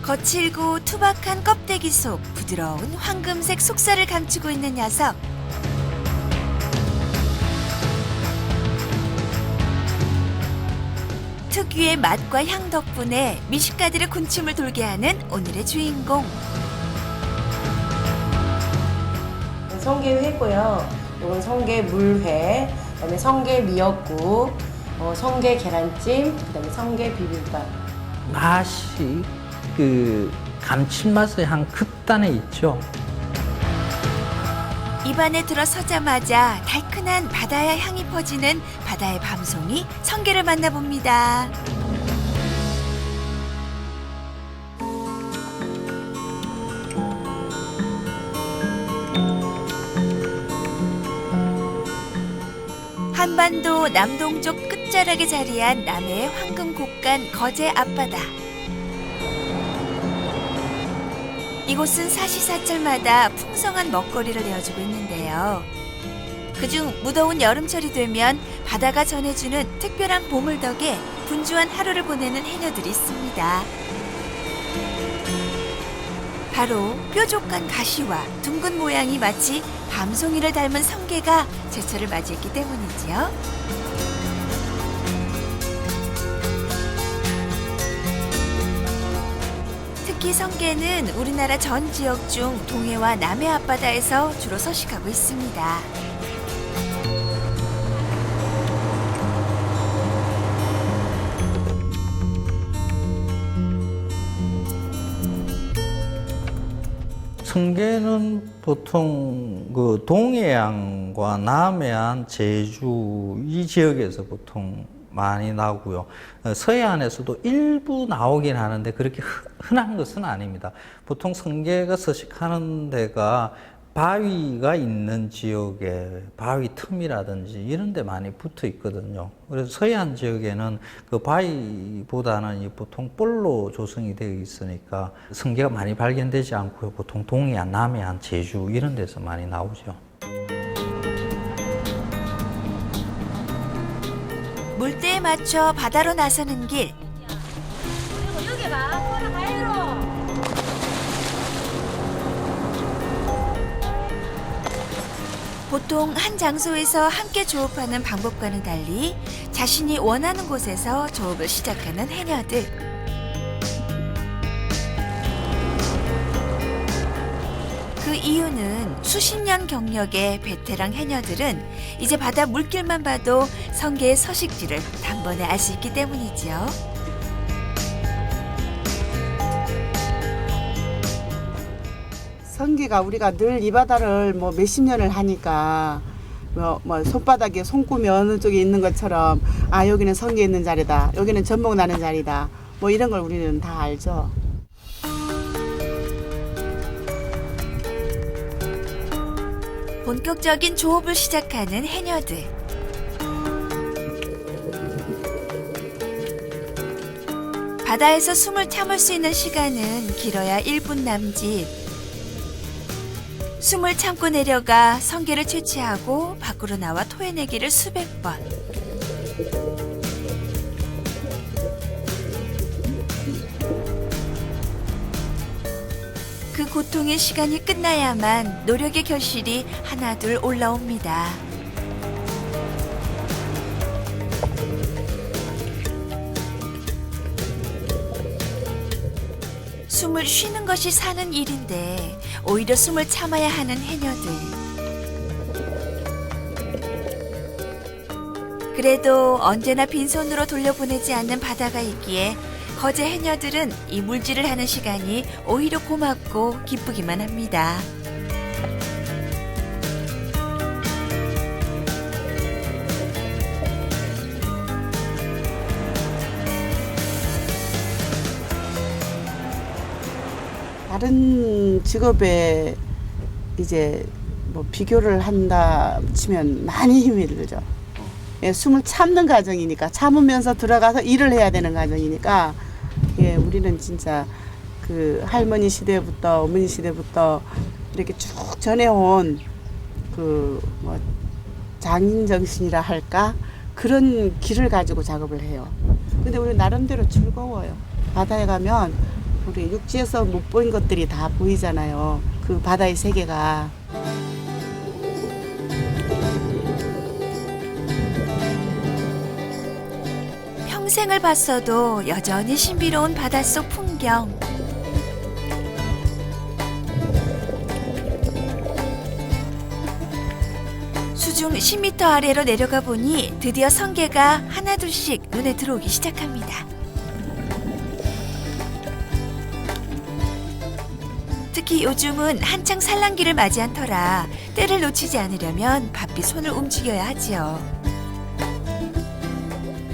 거칠고 투박한 껍데기 속 부드러운 황금색 속살을 감추고 있는 녀석. 특유의 맛과 향 덕분에 미식가들의 군침을 돌게 하는 오늘의 주인공. 성게회고요. 이건 성게 물회, 그다음에 성게 미역국, 성게 계란찜, 그다음에 성게 비빔밥. 맛이 그 감칠맛의 한 극단에 있죠. 입안에 들어서자마자 달큰한 바다의 향이 퍼지는 바다의 밤송이 성게를 만나봅니다. 한반도 남동쪽 끝자락에 자리한 남해의 황금 곡간 거제 앞바다. 이곳은 사시사철마다 풍성한 먹거리를 내어주고 있는데요. 그중 무더운 여름철이 되면 바다가 전해주는 특별한 보물 덕에 분주한 하루를 보내는 해녀들이 있습니다. 바로 뾰족한 가시와 둥근 모양이 마치 밤송이를 닮은 성게가 제철을 맞이했기 때문이지요. 특히 성게는 우리나라 전 지역 중 동해와 남해 앞바다에서 주로 서식하고 있습니다. 성게는 보통 그 동해안과 남해안, 제주 이 지역에서 보통 많이 나오고요. 서해안에서도 일부 나오긴 하는데 그렇게 흔한 것은 아닙니다. 보통 성게가 서식하는 데가 바위가 있는 지역에 바위 틈이라든지 이런 데 많이 붙어 있거든요. 그래서 서해안 지역에는 그 바위보다는 보통 볼로 조성이 되어 있으니까 성게가 많이 발견되지 않고요. 보통 동해안, 남해안, 제주 이런 데서 많이 나오죠. 물때에 맞춰 바다로 나서는 길. 그리고 여기 봐, 걸어가요. 보통 한 장소에서 함께 조업하는 방법과는 달리 자신이 원하는 곳에서 조업을 시작하는 해녀들. 그 이유는 수십 년 경력의 베테랑 해녀들은 이제 바다 물길만 봐도 성게의 서식지를 단번에 알 수 있기 때문이지요. 성게가 우리가 늘 이 바다를 뭐 몇십 년을 하니까 뭐 손바닥에 손꼽이 어느 쪽에 있는 것처럼 아 여기는 성게 있는 자리다, 여기는 전복 나는 자리다, 뭐 이런 걸 우리는 다 알죠. 본격적인 조업을 시작하는 해녀들. 바다에서 숨을 참을 수 있는 시간은 길어야 1분 남짓. 숨을 참고 내려가 성게를 채취하고 밖으로 나와 토해내기를 수백 번. 그 고통의 시간이 끝나야만 노력의 결실이 하나둘 올라옵니다. 숨을 쉬는 것이 사는 일인데 오히려 숨을 참아야 하는 해녀들. 그래도 언제나 빈손으로 돌려보내지 않는 바다가 있기에 거제 해녀들은 이 물질을 하는 시간이 오히려 고맙고 기쁘기만 합니다. 다른 직업에 이제 뭐 비교를 한다 치면 많이 힘이 들죠. 예, 숨을 참는 과정이니까, 참으면서 들어가서 일을 해야 되는 과정이니까, 예, 우리는 진짜 그 할머니 시대부터 어머니 시대부터 이렇게 쭉 전해온 그 뭐 장인 정신이라 할까, 그런 길을 가지고 작업을 해요. 근데 우리 나름대로 즐거워요. 바다에 가면 우리 육지에서 못 본 것들이 다 보이잖아요. 그 바다의 세계가. 평생을 봤어도 여전히 신비로운 바닷속 풍경. 수중 10m 아래로 내려가 보니 드디어 성게가 하나둘씩 눈에 들어오기 시작합니다. 특히 요즘은 한창 산란기를 맞이한 터라 때를 놓치지 않으려면 바삐 손을 움직여야 하지요.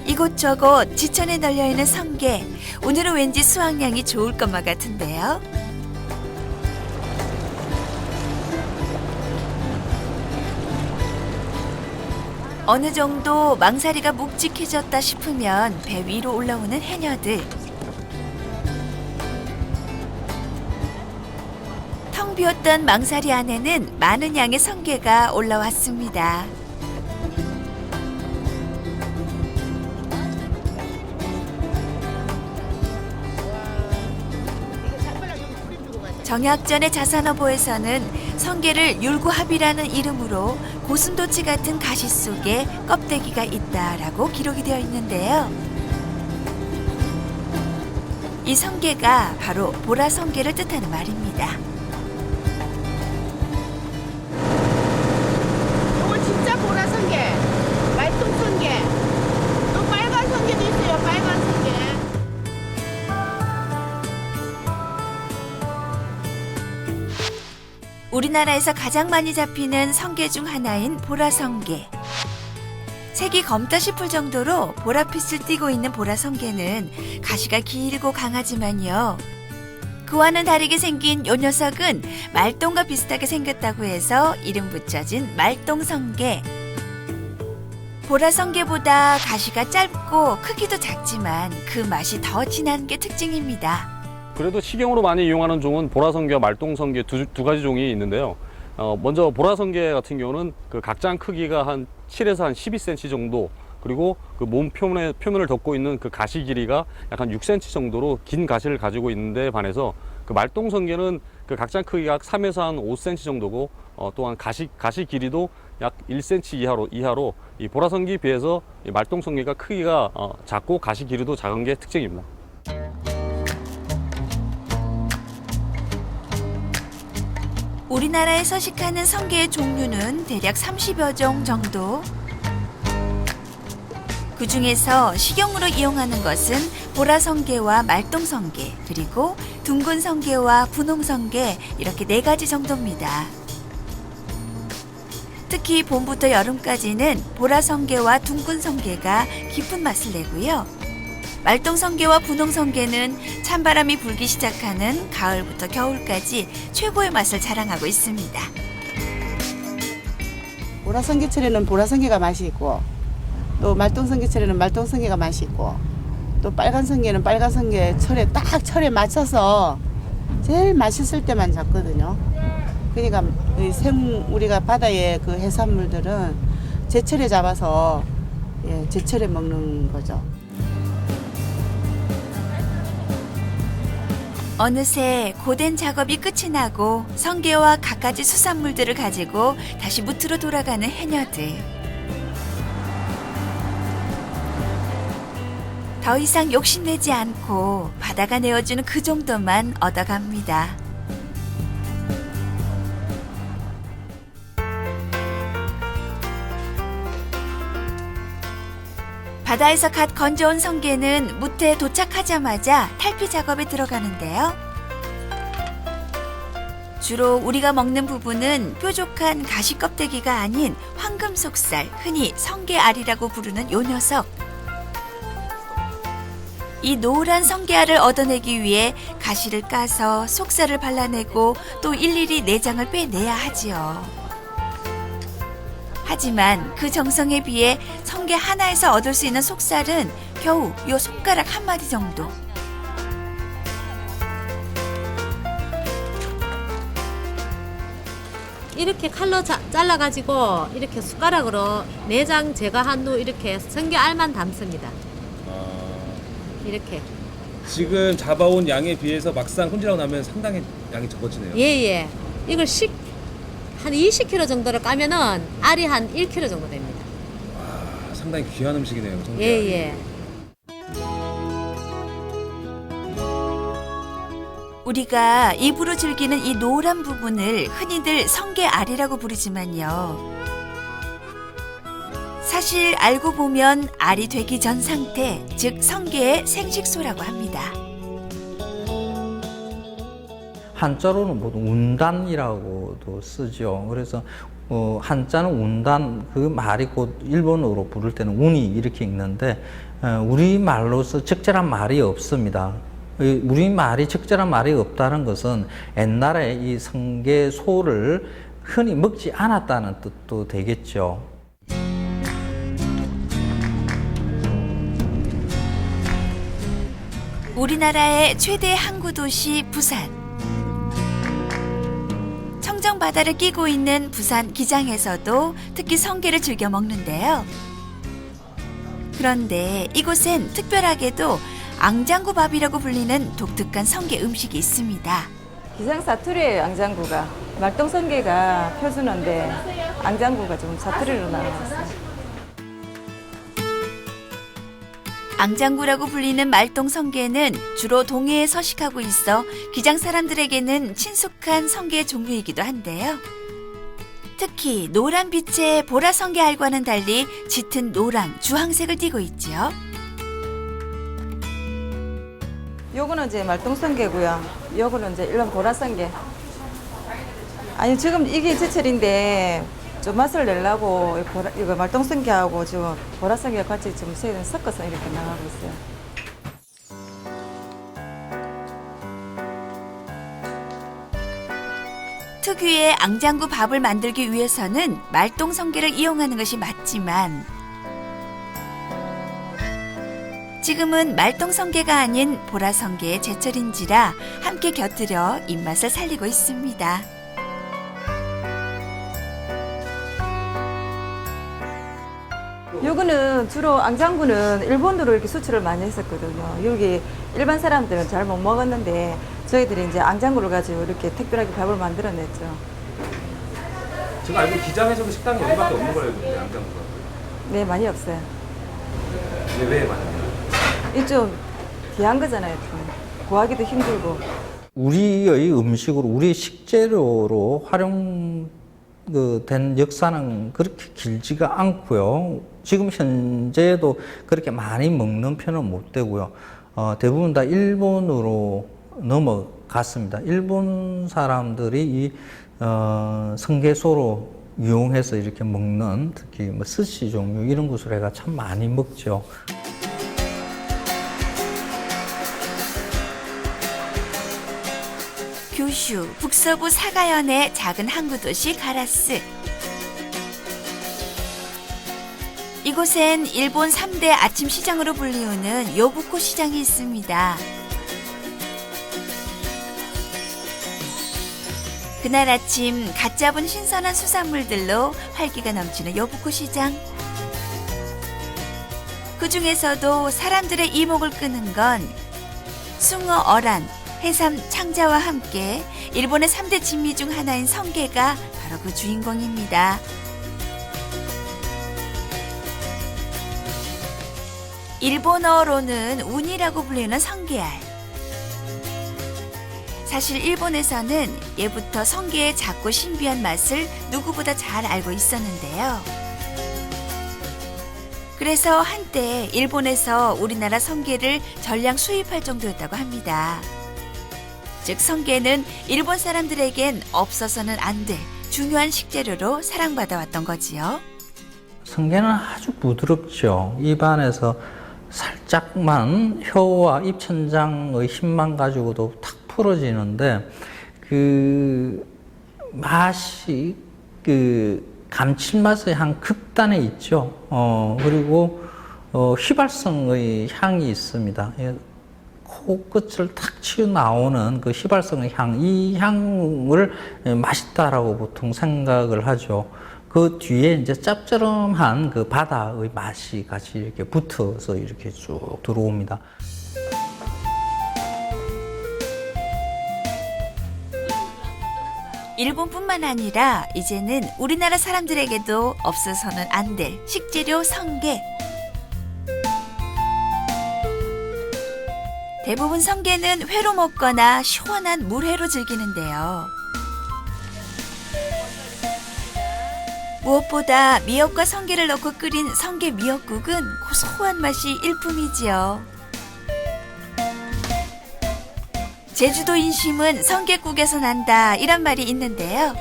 이곳저곳 지천에 널려있는 성게, 오늘은 왠지 수확량이 좋을 것만 같은데요. 어느 정도 망사리가 묵직해졌다 싶으면 배 위로 올라오는 해녀들. 텅 비었던 망사리 안에는 많은 양의 성게가 올라왔습니다. 정약전의 자산어보에서는 성게를 율구합이라는 이름으로 고슴도치 같은 가시 속에 껍데기가 있다라고 기록이 되어 있는데요. 이 성게가 바로 보라성게를 뜻하는 말입니다. 이거 진짜 보라성게, 말똥성게, 또 빨간 성게도 있어요. 빨간 성게. 우리나라에서 가장 많이 잡히는 성게 중 하나인 보라성게. 색이 검다 싶을 정도로 보랏빛을 띠고 있는 보라성게는 가시가 길고 강하지만요. 그와는 다르게 생긴 요 녀석은 말똥과 비슷하게 생겼다고 해서 이름 붙여진 말똥성게. 보라성게보다 가시가 짧고 크기도 작지만 그 맛이 더 진한 게 특징입니다. 그래도 식용으로 많이 이용하는 종은 보라성게와 말똥성게 두 가지 종이 있는데요. 먼저 보라성게 같은 경우는 그 각장 크기가 한 7에서 한 12cm 정도, 그리고 그 몸 표면을 덮고 있는 그 가시 길이가 약 한 6cm 정도로 긴 가시를 가지고 있는데 반해서 그 말똥성게는 그 각장 크기가 3에서 한 5cm 정도고, 또한 가시 길이도 약 1cm 이하로 이 보라성게에 비해서 이 말똥성게가 크기가 작고 가시 길이도 작은 게 특징입니다. 우리나라에 서식하는 성게의 종류는 대략 30여 종 정도. 그 중에서 식용으로 이용하는 것은 보라성게와 말똥성게, 그리고 둥근성게와 분홍성게, 이렇게 4가지 정도입니다. 특히 봄부터 여름까지는 보라성게와 둥근성게가 깊은 맛을 내고요. 말똥성게와 분홍성게는 찬바람이 불기 시작하는 가을부터 겨울까지 최고의 맛을 자랑하고 있습니다. 보라성게철에는 보라성게가 맛이 있고, 또 말똥성게철에는 말똥성게가 맛이 있고, 또 빨간성게는 빨간성게 철에 맞춰서 제일 맛있을 때만 잡거든요. 그러니까 우리가 바다의 그 해산물들은 제철에 잡아서 제철에 먹는 거죠. 어느새 고된 작업이 끝이 나고 성게와 갖가지 수산물들을 가지고 다시 무트로 돌아가는 해녀들. 더 이상 욕심내지 않고 바다가 내어주는 그 정도만 얻어갑니다. 바다에서 갓 건져온 성게는 무트에 도착하자마자 탈피 작업에 들어가는데요. 주로 우리가 먹는 부분은 뾰족한 가시 껍데기가 아닌 황금 속살, 흔히 성게알이라고 부르는 요 녀석. 이 노란 성게알을 얻어내기 위해 가시를 까서 속살을 발라내고 또 일일이 내장을 빼내야 하지요. 하지만 그 정성에 비해 성게 하나에서 얻을 수 있는 속살은 겨우 요 손가락 한 마디 정도. 이렇게 칼로 잘라가지고 이렇게 숟가락으로 내장 제거한 후 이렇게 성게알만 담습니다. 이렇게 지금 잡아온 양에 비해서 막상 손질하고 나면 상당히 양이 적어지네요. 예예. 이걸 한 20kg 정도를 까면은 알이 한 1kg 정도 됩니다. 아, 상당히 귀한 음식이네요. 성게. 예예. 우리가 입으로 즐기는 이 노란 부분을 흔히들 성게알이라고 부르지만요. 사실 알고 보면 알이 되기 전 상태, 즉 성게의 생식소라고 합니다. 한자로는 보통 운단이라고도 쓰죠. 그래서 한자는 운단, 그 말이 곧 일본어로 부를 때는 운이 이렇게 읽는데 우리말로서 적절한 말이 없습니다. 우리말이 적절한 말이 없다는 것은 옛날에 이 성게소를 흔히 먹지 않았다는 뜻도 되겠죠. 우리나라의 최대 항구 도시 부산. 청정 바다를 끼고 있는 부산 기장에서도 특히 성게를 즐겨 먹는데요. 그런데 이곳엔 특별하게도 앙장구밥이라고 불리는 독특한 성게 음식이 있습니다. 기장 사투리예요, 앙장구가. 말똥성게가 표준어인데 앙장구가 좀 사투리로 나왔어요. 앙장구라고 불리는 말똥성게는 주로 동해에 서식하고 있어 기장 사람들에게는 친숙한 성게 종류이기도 한데요. 특히 노란 빛의 보라성게 알과는 달리 짙은 노랑, 주황색을 띠고 있죠. 요거는 이제 말똥성게고요. 요거는 이제 일반 보라성게. 아니 지금 이게 제철인데 좀 맛을 내려고 이거 말똥성게하고 지금 보라성게 같이 좀 섞어서 이렇게 나가고 있어요. 특유의 앙장구 밥을 만들기 위해서는 말똥성게를 이용하는 것이 맞지만 지금은 말똥성게가 아닌 보라성게의 제철인지라 함께 곁들여 입맛을 살리고 있습니다. 요거는 주로 앙장구는 일본으로 이렇게 수출을 많이 했었거든요. 여기 일반 사람들은 잘 못 먹었는데 저희들이 이제 앙장구를 가지고 이렇게 특별하게 밥을 만들어냈죠. 제가 알고 기장에서도 식당이 여기밖에 없는 걸로 알고 있는데 양장구가. 네, 많이 없어요. 왜 많아요? 이게 좀 귀한 거잖아요. 좀. 구하기도 힘들고. 우리의 음식으로, 우리의 식재료로 활용된 역사는 그렇게 길지가 않고요. 지금 현재도 그렇게 많이 먹는 편은 못 되고요. 대부분 다 일본으로 넘어갔습니다. 일본 사람들이 이 성게소로 이용해서 이렇게 먹는 특히 뭐 스시 종류 이런 것을 해가 참 많이 먹죠. 규슈, 북서부 사가현의 작은 항구 도시 가라스. 이곳엔 일본 3대 아침 시장으로 불리우는 요부코 시장이 있습니다. 그날 아침 갓 잡은 신선한 수산물들로 활기가 넘치는 요부코 시장. 그 중에서도 사람들의 이목을 끄는 건 숭어 어란, 해삼 창자와 함께 일본의 3대 진미 중 하나인 성게가 바로 그 주인공입니다. 일본어로는 운이라고 불리는 성게알. 사실 일본에서는 예부터 성게의 작고 신비한 맛을 누구보다 잘 알고 있었는데요. 그래서 한때 일본에서 우리나라 성게를 전량 수입할 정도였다고 합니다. 즉 성게는 일본 사람들에겐 없어서는 안 될 중요한 식재료로 사랑받아왔던 거지요. 성게는 아주 부드럽죠. 입안에서 살짝만 혀와 입천장의 힘만 가지고도 탁 풀어지는데 그 맛이 그 감칠맛의 한 극단에 있죠. 그리고 휘발성의 향이 있습니다. 코끝을 탁 치고 나오는 그 휘발성의 향, 이 향을 맛있다라고 보통 생각을 하죠. 그 뒤에 이제 짭조름한 그 바다의 맛이 같이 이렇게 붙어서 이렇게 쭉 들어옵니다. 일본뿐만 아니라 이제는 우리나라 사람들에게도 없어서는 안 될 식재료 성게. 대부분 성게는 회로 먹거나 시원한 물회로 즐기는데요. 무엇보다 미역과 성게를 넣고 끓인 성게 미역국은 고소한 맛이 일품이지요. 제주도 인심은 성게국에서 난다 이란 말이 있는데요.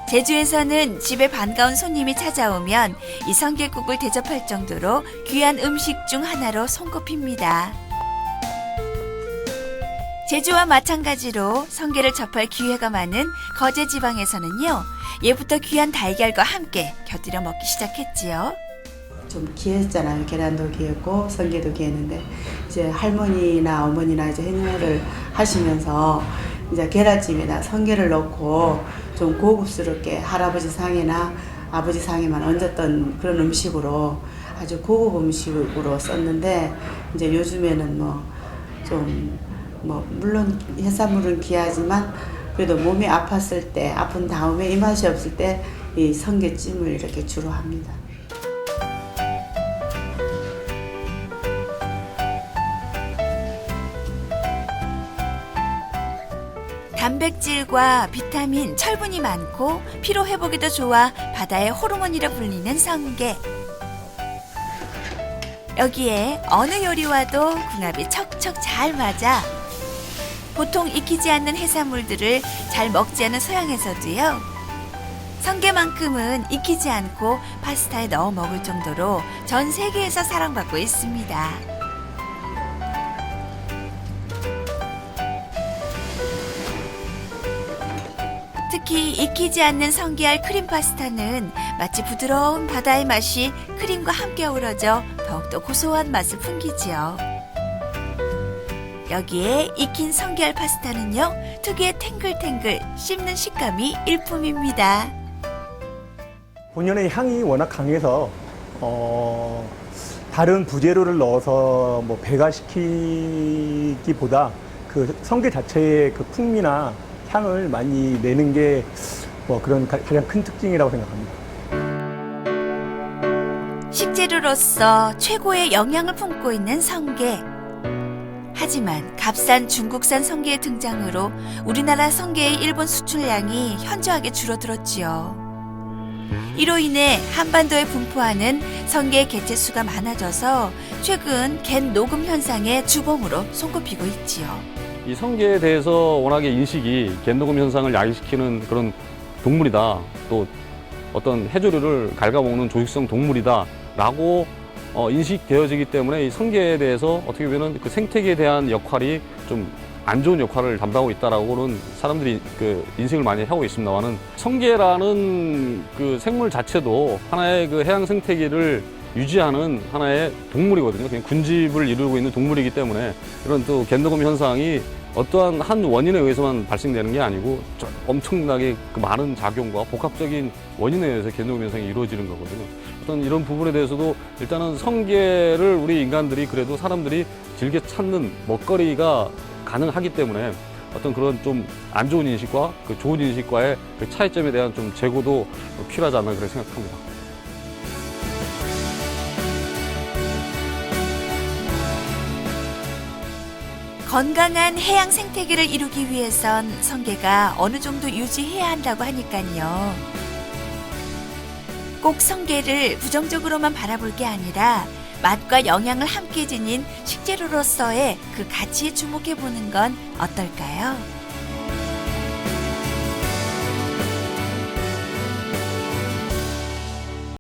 제주에서는 집에 반가운 손님이 찾아오면 이 성게국을 대접할 정도로 귀한 음식 중 하나로 손꼽힙니다. 제주와 마찬가지로 성게를 접할 기회가 많은 거제 지방에서는요, 예부터 귀한 달걀과 함께 곁들여 먹기 시작했지요. 좀 귀했잖아요. 계란도 귀했고 성게도 귀했는데 이제 할머니나 어머니나 이제 행여를 하시면서 이제 계란찜에다 성게를 넣고 좀 고급스럽게 할아버지 상에나 아버지 상에만 얹었던 그런 음식으로 아주 고급 음식으로 썼는데, 이제 요즘에는 물론 해산물은 귀하지만 그래도 몸이 아팠을 때, 아픈 다음에 입맛이 없을 때 이 성게찜을 이렇게 주로 합니다. 단백질과 비타민, 철분이 많고 피로 회복에도 좋아 바다의 호르몬이라 불리는 성게. 여기에 어느 요리와도 궁합이 척척 잘 맞아 보통 익히지 않는 해산물들을 잘 먹지 않은 서양에서도요, 성게만큼은 익히지 않고 파스타에 넣어 먹을 정도로 전 세계에서 사랑받고 있습니다. 특히 익히지 않는 성게알 크림 파스타는 마치 부드러운 바다의 맛이 크림과 함께 어우러져 더욱더 고소한 맛을 풍기지요. 여기에 익힌 성게알 파스타는요, 특유의 탱글탱글 씹는 식감이 일품입니다. 본연의 향이 워낙 강해서 다른 부재료를 넣어서 배가시키기보다 그 성게 자체의 그 풍미나 향을 많이 내는 게 그런 가장 큰 특징이라고 생각합니다. 식재료로서 최고의 영양을 품고 있는 성게. 하지만 값싼 중국산 성게의 등장으로 우리나라 성게의 일본 수출량이 현저하게 줄어들었지요. 이로 인해 한반도에 분포하는 성게 개체수가 많아져서 최근 갯 녹음 현상의 주범으로 손꼽히고 있지요. 이 성게에 대해서 워낙에 인식이 갯녹음 현상을 야기시키는 그런 동물이다, 또 어떤 해조류를 갉아먹는 조식성 동물이다 라고 인식되어지기 때문에 이 성게에 대해서 어떻게 보면 그 생태계에 대한 역할이 좀 안 좋은 역할을 담당하고 있다라고는 사람들이 그 인식을 많이 하고 있습니다만은, 성게라는 그 생물 자체도 하나의 그 해양 생태계를 유지하는 하나의 동물이거든요. 그냥 군집을 이루고 있는 동물이기 때문에 이런 또 갯녹음 현상이 어떠한 한 원인에 의해서만 발생되는 게 아니고 엄청나게 그 많은 작용과 복합적인 원인에 의해서 갯녹음 현상이 이루어지는 거거든요. 어떤 이런 부분에 대해서도 일단은 성게를 우리 인간들이, 그래도 사람들이 즐겨 찾는 먹거리가 가능하기 때문에 어떤 그런 좀 안 좋은 인식과 그 좋은 인식과의 그 차이점에 대한 좀 제고도 필요하지 않나 그렇게 생각합니다. 건강한 해양 생태계를 이루기 위해선 성게가 어느 정도 유지해야 한다고 하니까요. 꼭 성게를 부정적으로만 바라볼 게 아니라 맛과 영양을 함께 지닌 식재료로서의 그 가치에 주목해 보는 건 어떨까요?